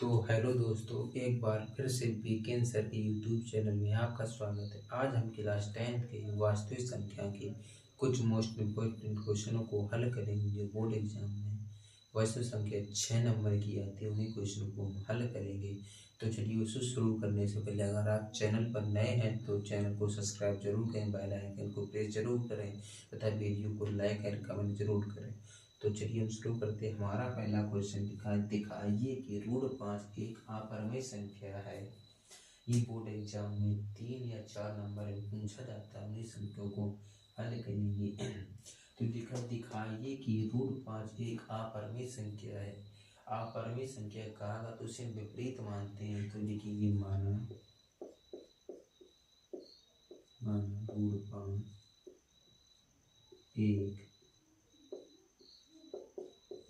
तो हेलो दोस्तों, एक बार फिर से वीकेंड सर के यूट्यूब चैनल में आपका स्वागत है। आज हम क्लास 10th के वास्तविक संख्या के कुछ मोस्ट इम्पोर्टेंट क्वेश्चनों को हल करेंगे जो बोर्ड एग्जाम में वास्तविक संख्या 6 नंबर की आती है। उन्हीं क्वेश्चन को हम हल करेंगे। तो चलिए उसे शुरू करने से पहले अगर आप चैनल पर नए हैं तो चैनल को सब्सक्राइब जरूर करें, बेल आइकन को प्रेस जरूर करें तथा वीडियो को लाइक एंड कमेंट जरूर करें। तो चलिए हम शुरू करते हैं। हमारा पहला क्वेश्चन दिखाइए कि √5 एक अपरिमेय संख्या है। ये बोर्ड एग्जाम में 3 या 4 नंबर में पूछा जाता है। उन्हीं संख्याओं को हल करेंगे। तो दिखाइए कि √5 एक अपरिमेय संख्या है। अपरिमेय संख्या कहा तो उसे विपरीत मानते हैं। तो लिखेंगे माना √5 एक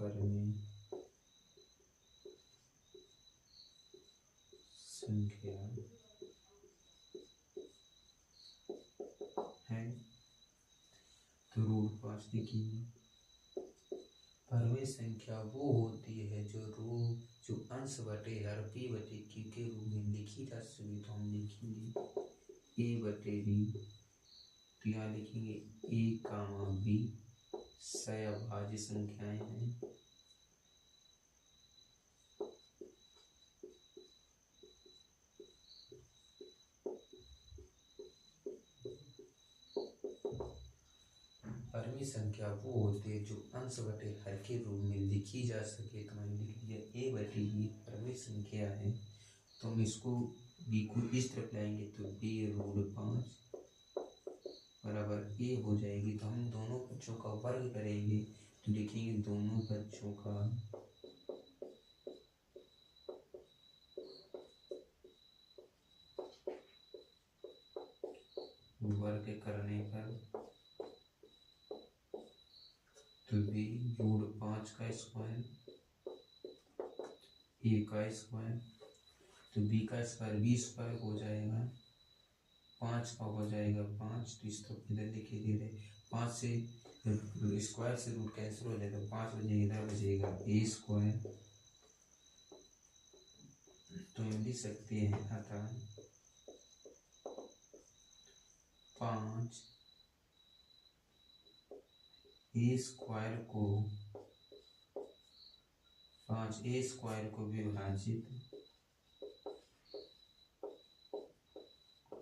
परिमेय संख्या है। तो √5 लिखिए। परिमेय संख्या वो होती है जो अंश बटे हर p बटे q के रूप में लिखी जा सके। तो हम लिखेंगे a बटे b। तो यहाँ लिखेंगे a कामा b सहअभाज्य संख्याएं हैं। परिमेय संख्या वो होती है जो अंश बटे हर के रूप में लिखी जा सके। तो मैंने लिख दिया a बटे b परिमेय संख्या है। तो हम इसको b को इस तरफ लाएंगे तो b√5 बराबर a हो जाएगी। तो हम दोनों पक्षों का वर्ग करेंगे तो लिखेंगे दोनों पक्षों का वर्ग करने पर तो b√5 का स्क्वायर a का स्क्वायर तो b का स्क्वायर b² हो जाएगा। 5 का हो जाएगा 5। तो इस तरफ इधर देखिए धीरे 5 से स्क्वायर से रूट कैंसिल हो जाएगा। 5 बचेगा, इधर बचेगा a²। तो हम लिख सकते हैं अतः 5 a² को विभाजित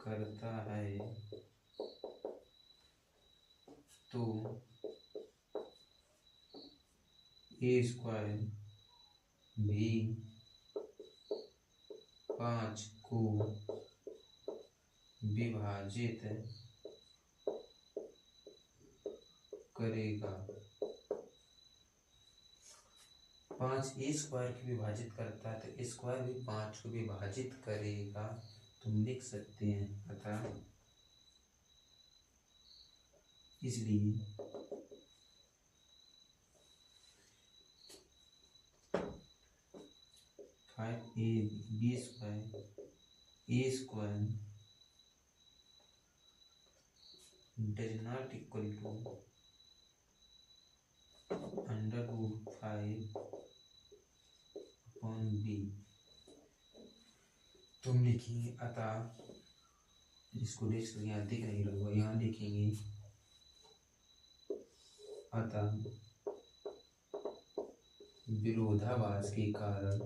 करता है तो a² भी 5 को विभाजित करेगा। 5 a² को विभाजित करता है तो a² भी 5 को विभाजित करेगा। तुम लिख सकते हैं अतः इसलिए 5ab² a² does not equal to √5/b। तुम लिखेंगे अतः इसको देख यहाँ दिख नहीं रहा, यहाँ लिखेंगे अतः विरोधाभास के कारण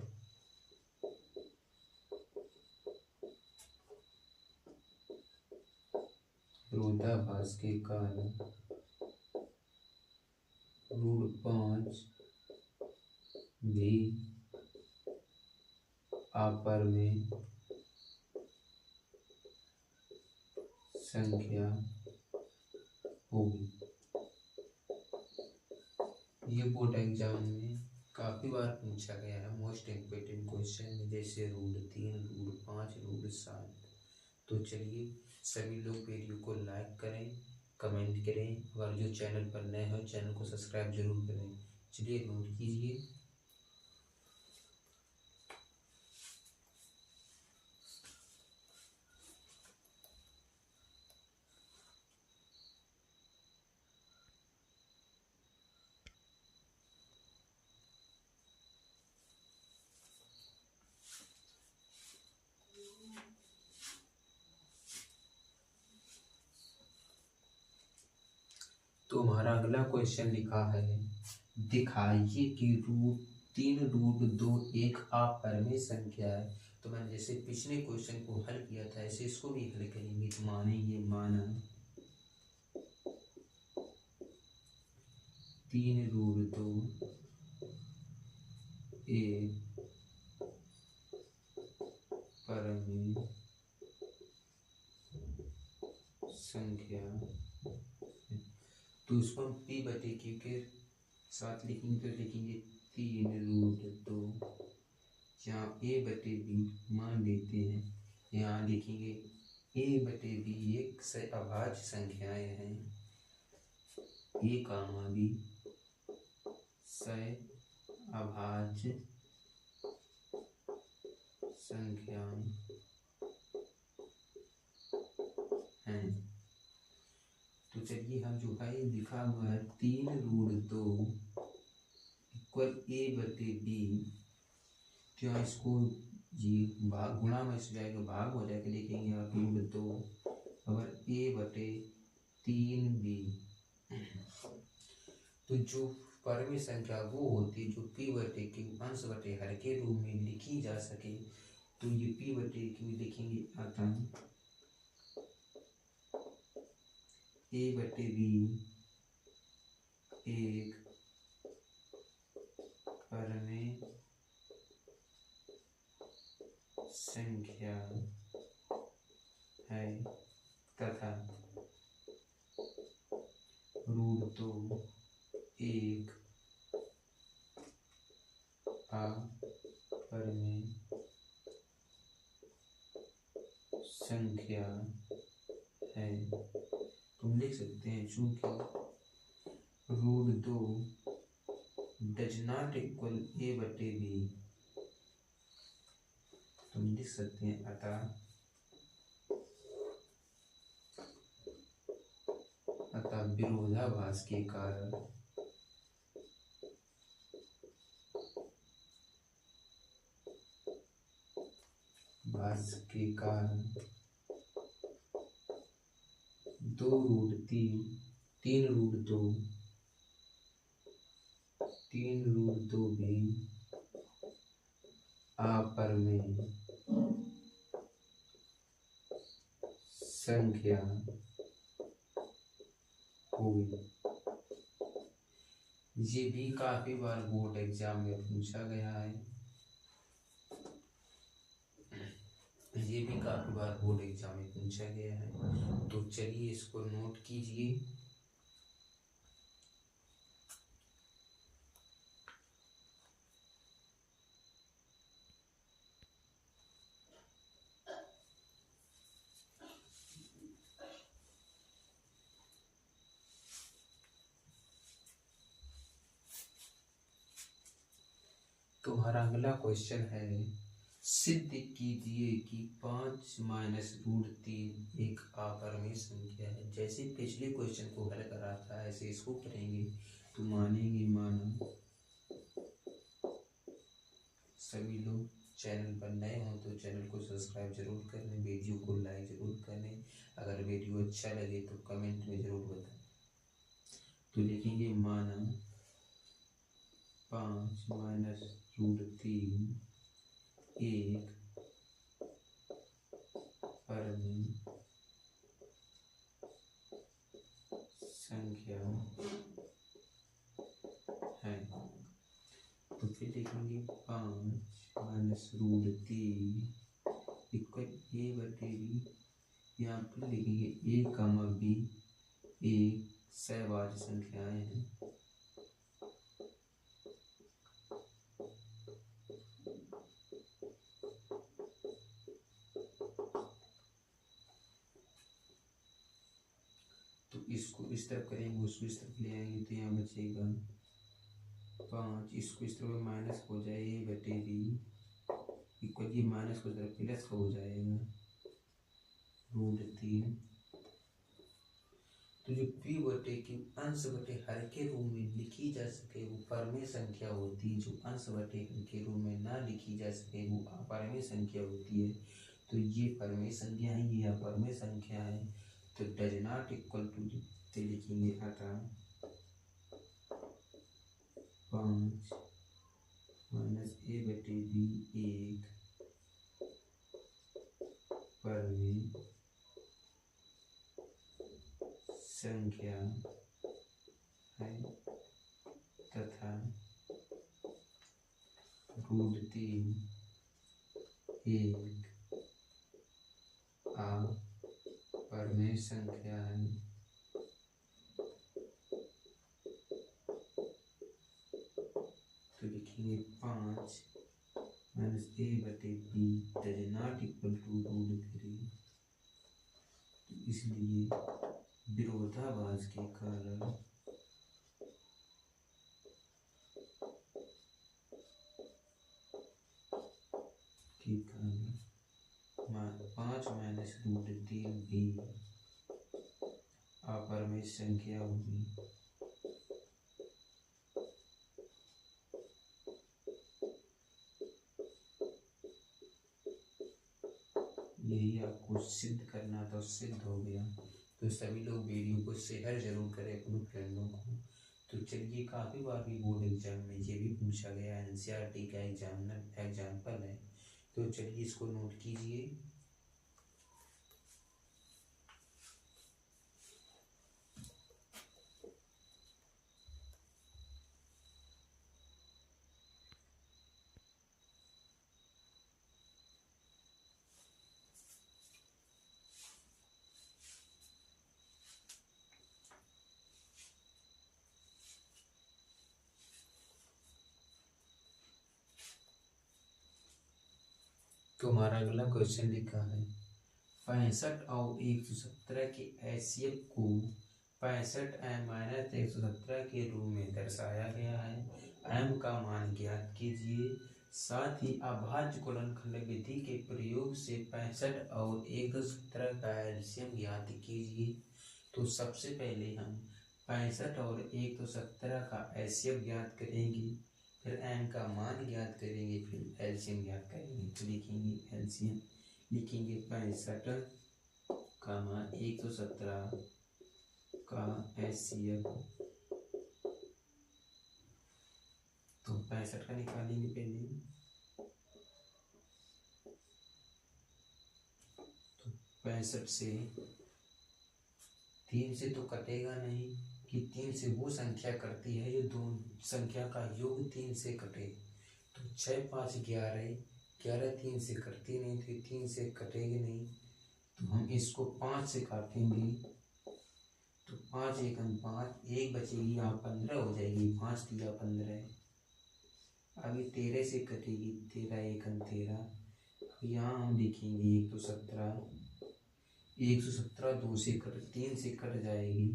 √5 भी अपरिमेय संख्या होगी। ये बोर्ड एग्जाम में काफी बार पूछा गया है। मोस्ट इम्पोर्टेंट क्वेश्चन जैसे √3 √5 √7। तो चलिए सभी लोग वीडियो को लाइक करें, कमेंट करें और जो चैनल पर नए हो चैनल को सब्सक्राइब जरूर करें। चलिए नोट कीजिए। तो हमारा अगला क्वेश्चन लिखा है, दिखाइए कि √3 √2 एक अपरिमेय संख्या है। तो मैंने जैसे पिछले क्वेश्चन को हल किया था ऐसे इसको भी हल करेंगे। तो मानेंगे माना 3 √2 एक परिमेय संख्या। तो उसको हम p/q के साथ लिखेंगे। तो लिखेंगे 3 √2, जहाँ a/b मान लेते हैं। यहाँ लिखेंगे a/b एक से अभाज्य संख्याएं हैं। a, b से अभाज्य संख्याएं हैं। तो चलिए हम जो है लिखा हुआ है 3 √2 इक्वल a/b, जो इसको जी भाग गुणा में से जाएगा भाग हो जाएगा। लिखेंगे आप √2 और a/3b। तो जो परिमेय संख्या वो होती है जो p/q अंश बटे हर के रूप में लिखी जा सके। तो ये p/q लिखेंगे अतः a/b एक परिमेय संख्या है तथा √2 एक अपरिमेय संख्या है। तुम लिख सकते हैं चूंकि √2 डज नॉट इक्वल a/b, तुम लिख सकते हैं अतः विरोधाभास के कारण तीन √2 भी अपरिमेय संख्या होगी। ये भी काफी बार बोर्ड एग्जाम में पूछा गया है। तो चलिए इसको नोट कीजिए। तुम्हारा अगला क्वेश्चन है, सिद्ध कीजिए कि 5 - √3 एक अपरिमेय संख्या है। जैसे पिछले क्वेश्चन को हल करा था ऐसे इसको करेंगे। तो मानेंगे माना सभी लोग चैनल पर नए हो तो चैनल को सब्सक्राइब जरूर कर लें, वीडियो को लाइक जरूर करें। अगर वीडियो अच्छा लगे तो कमेंट में जरूर बताएं। तो लिखेंगे माना 5 - √3 एक परिमेय संख्या है। तो फिर लिखेंगे 5 - √3 इक्वल a/b। यहाँ पर लिखेंगे a, b एक सहभाज्य संख्याएं हैं। तो इसको इस तरफ करेंगे उसको इस तरफ ले आएंगे तो यहाँ बचेगा 5। इसको इस तरफ माइनस हो जाए a/b इक्वल ये माइनस को तरफ प्लस हो जाएगा √3। तो जो p/q अंश बटे हर के रूप में लिखी जा सके वो परिमेय संख्या होती है। जो अंश बटे हर के रूप में ना लिखी जा सके वो अपरिमेय संख्या होती है। तो ये परिमेय संख्या है, ये अपरिमेय संख्या है। तो डज नॉट इक्वल टू लिखेंगे अतः 5 माइनस ए बटे बी एक परिमेय संख्या है तथा √3 एक अपरिमेय संख्या है। तो लिखेंगे 5 माइनस ए बटे B does not equal to √3। इसलिए विरोधाभास के कारण 5 माइनस √3 भी अपरिमेय संख्या होगी। यही आपको सिद्ध करना था, सिद्ध हो गया। तो सभी लोग वीडियो को शेयर जरूर करें अपने फ्रेंडों को। तो चलिए, काफ़ी बार भी बोर्ड एग्जाम में ये भी पूछा गया, एनसीईआरटी का एग्जाम्पल है। तो चलिए इसको नोट कीजिए। तो हमारा अगला क्वेश्चन लिखा है 65 और 117 के एचसीएफ को 65 m माइनस 117 के रूप में दर्शाया गया है। m का मान ज्ञात कीजिए। साथ ही अभाज्य गुणनखंड विधि के प्रयोग से 65 और 117 का एलसीएम ज्ञात कीजिए। तो सबसे पहले हम 65 और 117 का एलसीएम ज्ञात करेंगे, फिर m का मान ज्ञात करेंगे, फिर एलसीएम ज्ञात करेंगे। तो लिखेंगे एलसीएम, लिखेंगे 65 का मान 117 का एचसीएफ। तो 65 का निकालेंगे पहले। तो 65 से 3 से तो कटेगा नहीं, कि 3 से वो संख्या कटती है जो दो संख्या का योग 3 से कटे। तो 6 5 11, 11 3 से कटती नहीं थी, 3 से कटेगी नहीं। तो हम इसको 5 से काटेंगे। तो 5 1 5, एक बचेगी, यहाँ 15 हो जाएगी। 5 दिया 15, अभी 13 से कटेगी, 13 1 13। यहाँ हम लिखेंगे 117, 117 2 से 3 से कट जाएगी।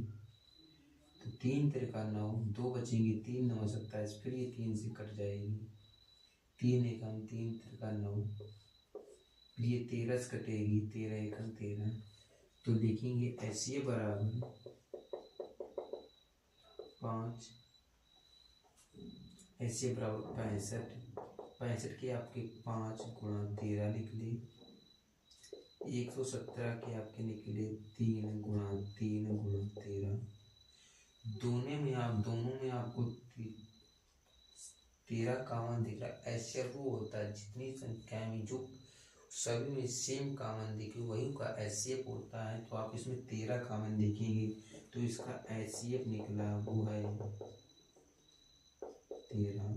तो 3 3 9, 2 बचेंगे, 3 9 27, फिर ये 3 से कट जाएगी। 3 1 3 3 9, ये 13 से कटेगी, 13 1 13। तो लिखेंगे ऐसे बराबर 5, ऐसे बराबर 65 के आपके 5 गुणा 13 निकले। 117 के आपके निकले 3 गुणा 13। दोनों में आपको 13 कॉमन दिख रहा है। ऐसे वो होता है जितनी संख्या में जो सभी में सेम कॉमन दिखे वही का एचसीएफ होता है। तो आप इसमें 13 कॉमन देखेंगे तो इसका एचसीएफ निकला वो है 13।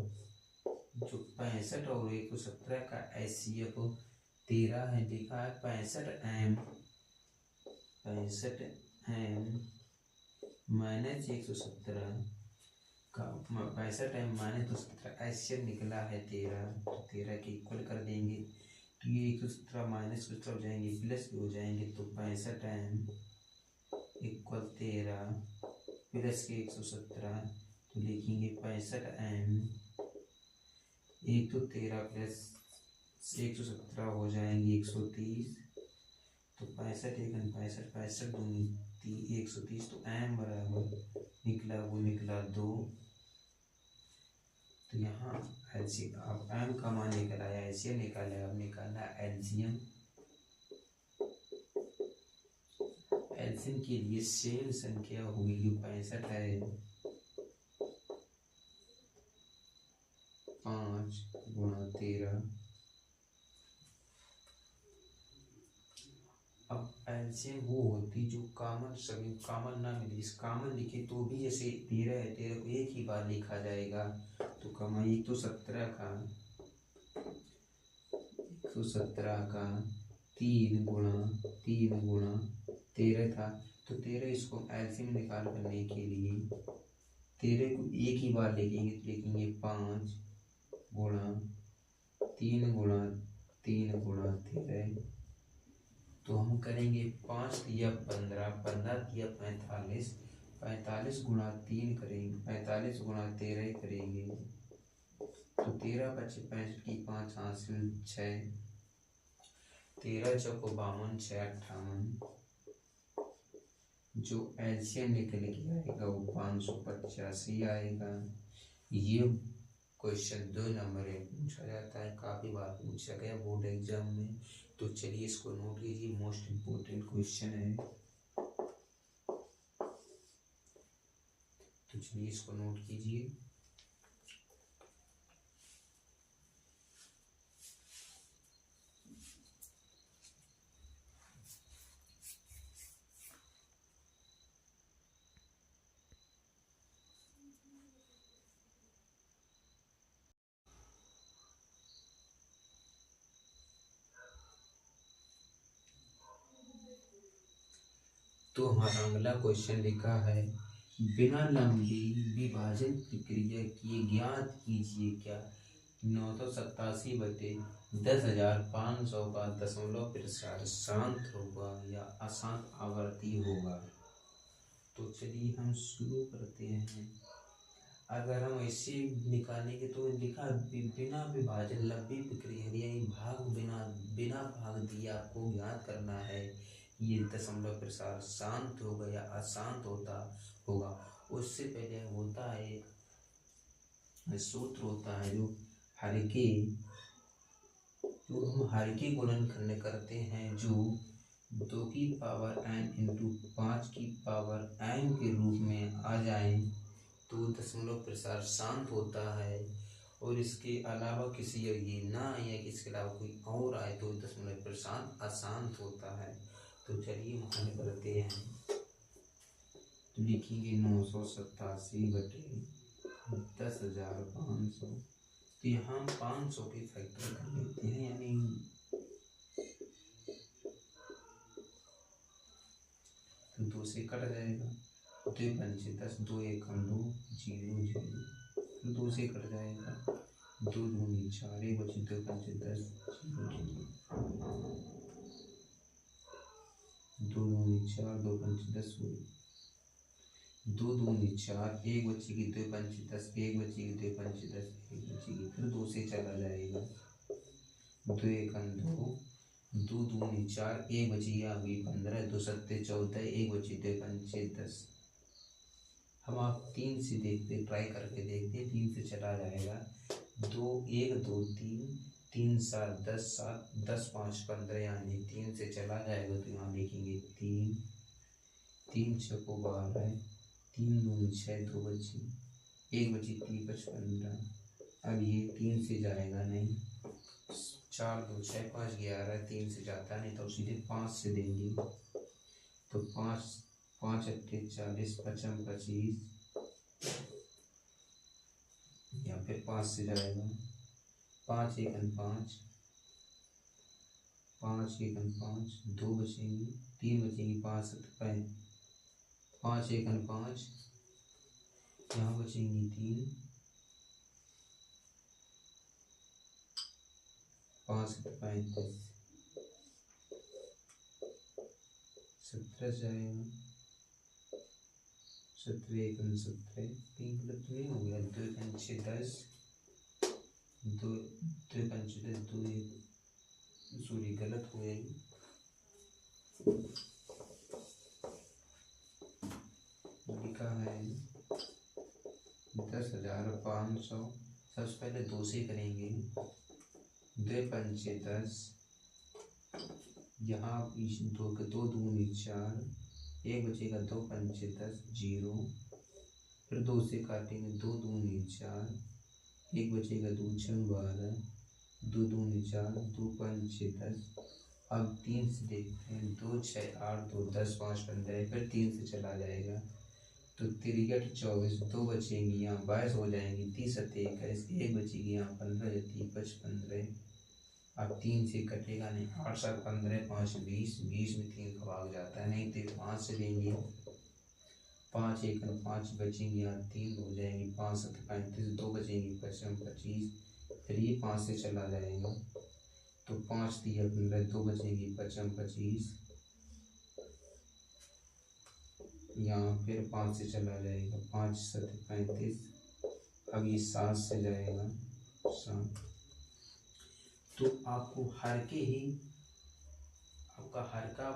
जो 65 और 117 का एचसीएफ 13 है, लिखा है 65 m माइनस 117 का 65 m माइनस 117 एचसीएफ निकला है 13। तो 13 के इक्वल कर देंगे, तो ये 117 माइनस कुछ हो जाएंगे, प्लस भी हो जाएंगे। तो 65 m इक्वल 13 प्लस के 117। तो लिखेंगे 65 m 13 प्लस 117 हो जाएंगे 130। तो 65 1 65, 65 दूनी 130। तो m बराबर निकला 2। तो यहाँ एलसीएम अब m का मान निकल आया, एलसीएम निकाला, अब निकालना एलसीएम। एलसीएम के लिए सेम संख्या होगी जो 65 है, 5 गुणा 13। अब एलसीएम वो होती जो कॉमन, सभी कॉमन ना मिले, इस कॉमन लिखे तो भी जैसे 13 है, 13 को एक ही बार लिखा जाएगा तो कमाई 117 का 3 गुणा 13 था। तो 13 इसको एलसीएम निकाल करने के लिए 13 को एक ही बार लिखेंगे 5 गुणा 3 गुणा 13। तो हम करेंगे 5 तिया 15, 15 तिया 45, 45 गुणा 3 करेंगे, 45 गुणा 13 करेंगे तो 13 बचे 65 की 5 हासिल 6, 13 चौको 52, 6 58। जो एलसीएम निकल के आएगा वो 585 आएगा। ये क्वेश्चन 2 नंबर में पूछा जाता है, काफी बार पूछा गया बोर्ड एग्जाम में। तो चलिए इसको नोट कीजिए, मोस्ट इम्पोर्टेंट क्वेश्चन है। तो चलिए इसको नोट कीजिए। तो हमारा अगला क्वेश्चन लिखा है, बिना लंबी विभाजन प्रक्रिया किए ज्ञात कीजिए क्या 987 बटे 10,500 का दशमलव प्रसार शांत होगा या अशांत आवर्ती होगा। तो चलिए हम शुरू करते हैं। अगर हम ऐसे निकालेंगे तो लिखा बिना विभाजन लंबी प्रक्रिया यानी भाग बिना भाग दिए आपको ज्ञात करना है ये दशमलव प्रसार शांत होगा या अशांत होगा। उससे पहले होता है सूत्र होता है जो हम हर के गुणन करते हैं जो 2 की पावर n इंटू 5 की पावर n के रूप में आ जाए तो दशमलव प्रसार शांत होता है। और इसके अलावा किसी ये ना आए या इसके अलावा कोई और आए तो दशमलव प्रसार अशांत होता है। तो चलिए हम करते हैं। तो लिखेंगे 987 बटे 10,500। तो यहाँ हम 500 के फैक्टर कर लेते हैं, यानी तो 2 से कट जाएगा, 2 पंचे 10, 2 एक 2 0 0, 2 से कट जाएगा, 2 दूनी 4, 1 बचे 2 पंचे 10 0 2 दूनी 4, 2 पंचे 10 2 दूनी 4, 1 बचेगी 2 पंचे 10, 1 बचेगी 2 पंचे 10, 1 बचेगी, फिर 2 से चला जाएगा, 2 एक 2, 2 दूनी 4, 1 बची आ गई 15, 2 सत्ते 14, 1 बची 2 पंचे 10। हम आप 3 से देखते ट्राई करके देखते, 3 से चला जाएगा, 2 1 2 3, 3 7 10, 7 10 5 15, यानी 3 से चला जाएगा तो यहाँ लिखेंगे 3, 3 6 को 12, 3 दूनी 6, 2 बची, 1 बची 3 5 15। अब ये 3 से जाएगा नहीं, 4 2 6 5 11, 3 से जाता नहीं तो सीधे 5 से देंगे। तो 5 5 अट्ठे 40, 55 25, या फिर 5 से जाएगा, 5 1 5, 5 1 5, 2 बचेंगी, 3 बचेंगी, 5 7 5, 5 1 5, यहाँ बचेंगी 3, 5 7 35, 17 जाएगा, 17 1 17, 3 गलत नहीं हो गया, 2 पंचे 10, 2 पंचे 10, 2 सॉरी गलत हो गई, लिखा है 10,500। सबसे पहले 2 से करेंगे, 2 पंचे 10, यहाँ 2 दूनी 4, 1 बचेगा, 2 पंचे 10 0, फिर 2 से काटेंगे, 2 दूनी 4, एक बचेगा, 2 6 12, 2 दूनी 4, 2 5 6 10। अब 3 से देखते हैं, 2 6 8 2 10 5 15, फिर 3 से चला जाएगा तो 3 24, 2 बचेंगी यहाँ 22 हो जाएंगी, 30 21, 1 बचेगी यहाँ 15 25 15। अब 3 से कटेगा नहीं, 8 7 15 5 20, 20 में 3 का भाग जाता है नहीं, तो 5 से लेंगे, 5 1 5 बचेंगी यहाँ 3 हो जाएंगी, 5 7 35, 2 बचेंगी 25 25। फिर ये 5 से चला जाएगा तो 5 3 15, 2 बचेगी 25 25। यहाँ फिर 5 से चला जाएगा, 5 7 35। अब ये 7 से जाएगा 7। तो आपको हर के ही आपका हर का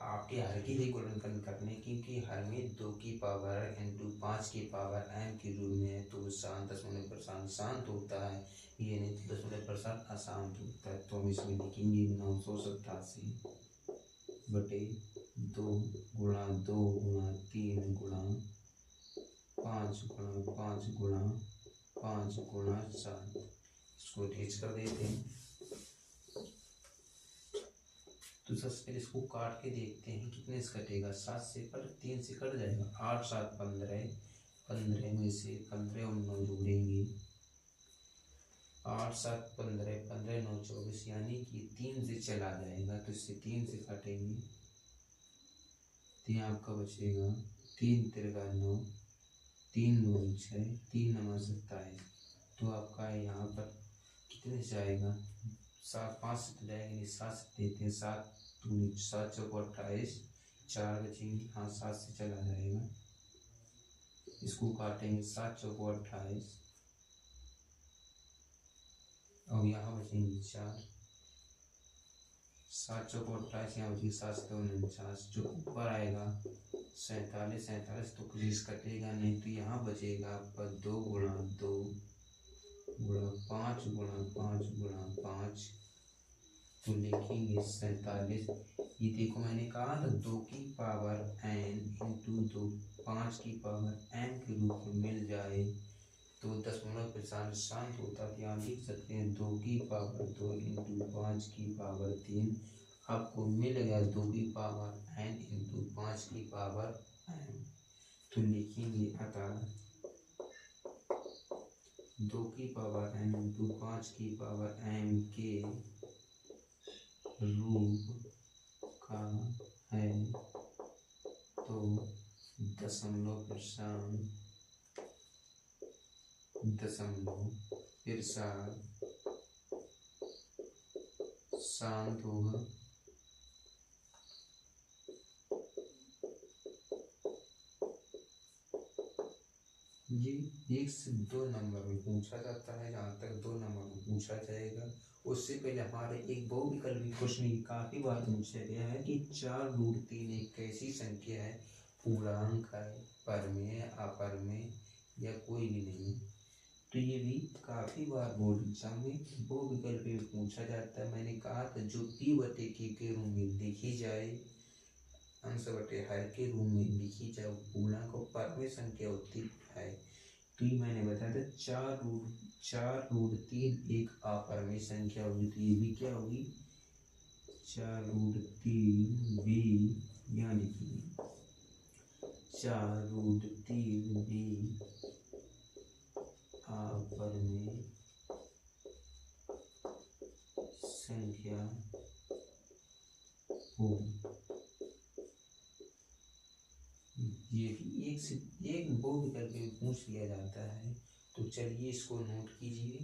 आपके हर के ही गुणनखंड करने, क्योंकि हर में 2 की पावर इंटू 5 की पावर m के रूप में है, तो शांत दशमलव प्रशांत शांत होता है, ये नहीं तो दशमलव प्रशांत अशांत होता है। तो हम इसमें लिखेंगे 987 बटे 2 गुणा 2 गुणा 3 गुणा 5 गुणा 5 गुणा 5 गुणा 7। इसको अटैच कर देते हैं। तो सबसे पहले इसको काट के देखते हैं कितने से कटेगा। 7 से पर 3 से कट जाएगा, 8 7 15, 15 में से 15 और 9 जोड़ेंगे, 8 7 15, 15 9 24, यानी कि 3 से चला जाएगा तो इससे 3 से काटेंगे तो यहाँ आपका बचेगा 3 तिरगा 9, 3 2 6, 3 9 27। तो आपका यहाँ पर कितने से आएगा, 7 5 से तो जाएंगे नहीं, 7 से देते हैं, 7 7 चौको 28, 4 बचेंगे, हाँ 7 से चला जाएगा। इसको काटेंगे, 7 चौको 28 और यहाँ बचेंगे 4, 7 चौको 28, यहाँ बचेगी 7 से 49, जो ऊपर आएगा 47 47 तो प्लीज कटेगा नहीं, तो यहाँ बचेगा आपका 2 गुणा 2 गुणा 5 गुणा 5 गुणा 5। तो लिखेंगे 47। ये देखो मैंने कहा था 2 की पावर n इंटू 2 5 की पावर m के रूप में मिल जाए तो दशमलव प्रशांत शांत होता है। यहाँ लिख सकते हैं 2 की पावर 2 इंटू 5 की पावर 3। आपको मिल गया 2 की पावर n इंटू 5 की पावर m। तो लिखेंगे अतः 2 की पावर n इंटू 5 की पावर m के रूप का है तो दशमलव प्रशांत शांत होगा। ये 1 से 2 नंबर में पूछा जाता है, जहाँ तक 2 नंबर में पूछा जाएगा। उससे पहले हमारे एक बहुविकल्पी क्वेश्चन काफी बार पूछा गया है कि 4√3 एक कैसी संख्या है, पूर्णांक है, परमेय अपरमेय या कोई भी नहीं। तो ये भी काफी बार बोर्ड एग्जाम में बहुविकल्पी में पूछा जाता है। मैंने कहा था जो p बटे k के रूप में लिखी जाए, अंश बटे हर के रूप में लिखी जाए, पूर्णांक और परमेय संख्या होती है। तो ये मैंने बताया था 4√3 एक अपरमेय संख्या होगी, तो ये भी क्या होगी 4√3 भी, यानी कि 4√3 भी अपरमेय संख्या होगी। ये भी एक से एक बहुविकल्पी में पूछ लिया जाता है। तो चलिए इसको नोट कीजिए।